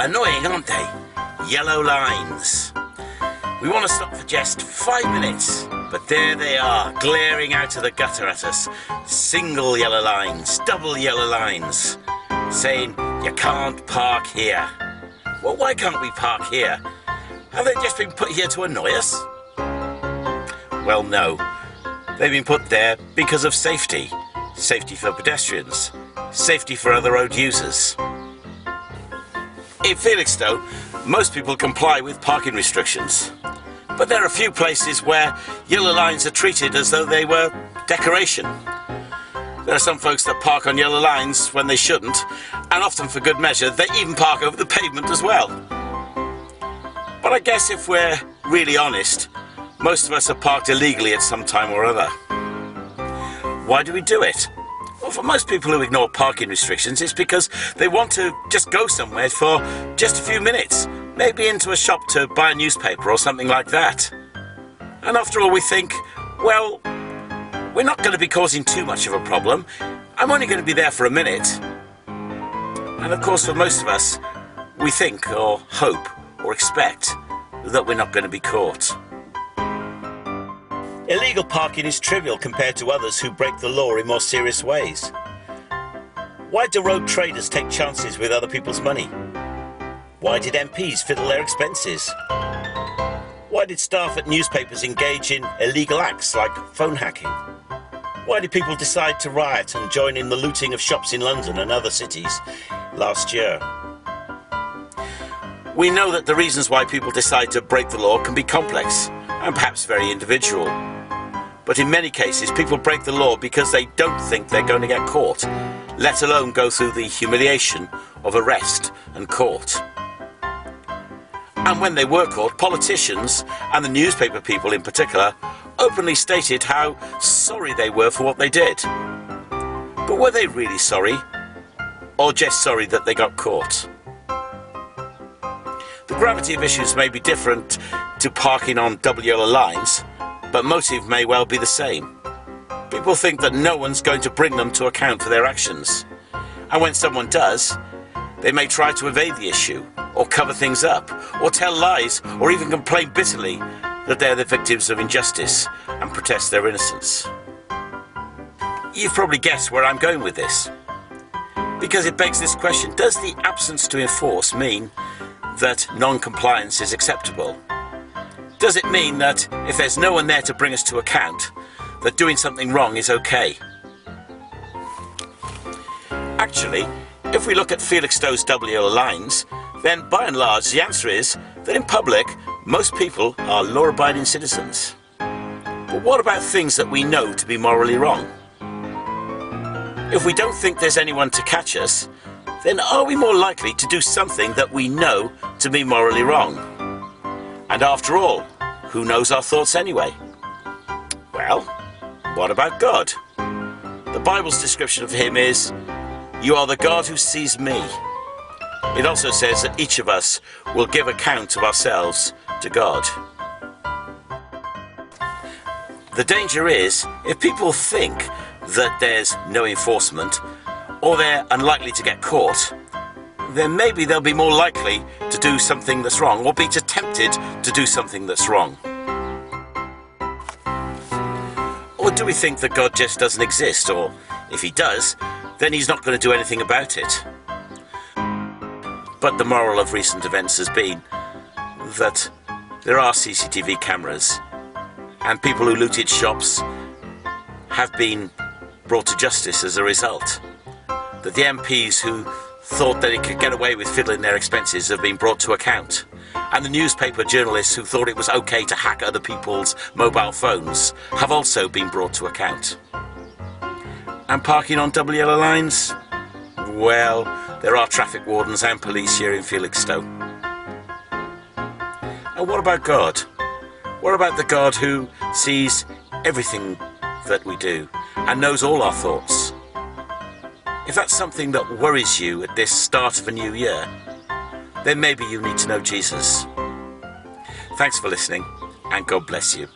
Annoying, aren't they? Yellow lines. We want to stop for just 5 minutes, but there they are, glaring out of the gutter at us. Single yellow lines, double yellow lines, saying, you can't park here. Well, why can't we park here? Have they just been put here to annoy us? Well, no. They've been put there because of safety. Safety for pedestrians. Safety for other road users. In Felixstowe, most people comply with parking restrictions. But there are a few places where yellow lines are treated as though they were decoration. There are some folks that park on yellow lines when they shouldn't, and often for good measure, they even park over the pavement as well. But I guess if we're really honest, most of us are parked illegally at some time or other. Why do we do it? Well, for most people who ignore parking restrictions, it's because they want to just go somewhere for just a few minutes, maybe into a shop to buy a newspaper or something like that. And after all, we think, well, we're not going to be causing too much of a problem. I'm only going to be there for a minute. And of course, for most of us, we think or hope or expect that we're not going to be caught. Illegal parking is trivial compared to others who break the law in more serious ways. Why do road traders take chances with other people's money? Why did MPs fiddle their expenses? Why did staff at newspapers engage in illegal acts like phone hacking? Why did people decide to riot and join in the looting of shops in London and other cities last year? We know that the reasons why people decide to break the law can be complex and perhaps very individual. But in many cases, people break the law because they don't think they're going to get caught, let alone go through the humiliation of arrest and court. And when they were caught, politicians, and the newspaper people in particular, openly stated how sorry they were for what they did. But were they really sorry? Or just sorry that they got caught? The gravity of issues may be different to parking on double yellow lines, but motive may well be the same. People think that no one's going to bring them to account for their actions. And when someone does, they may try to evade the issue, or cover things up, or tell lies, or even complain bitterly that they're the victims of injustice and protest their innocence. You've probably guessed where I'm going with this. Because it begs this question: does the absence to enforce mean that non-compliance is acceptable? Does it mean that if there's no one there to bring us to account, that doing something wrong is okay? Actually, if we look at Felixstowe's double yellow lines, then by and large the answer is that in public, most people are law-abiding citizens. But what about things that we know to be morally wrong? If we don't think there's anyone to catch us, then are we more likely to do something that we know to be morally wrong? And after all, who knows our thoughts anyway? Well, what about God? The Bible's description of him is, "You are the God who sees me." It also says that each of us will give account of ourselves to God. The danger is, if people think that there's no enforcement, or they're unlikely to get caught, then maybe they'll be more likely to do something that's wrong, or be tempted to do something that's wrong. Or do we think that God just doesn't exist, or if he does, then he's not going to do anything about it? But the moral of recent events has been that there are CCTV cameras, and people who looted shops have been brought to justice as a result. That the MPs who thought that it could get away with fiddling their expenses have been brought to account. And the newspaper journalists who thought it was okay to hack other people's mobile phones have also been brought to account. And parking on double yellow lines? Well, there are traffic wardens and police here in Felixstowe. And what about God? What about the God who sees everything that we do and knows all our thoughts? If that's something that worries you at this start of a new year, then maybe you need to know Jesus. Thanks for listening, and God bless you.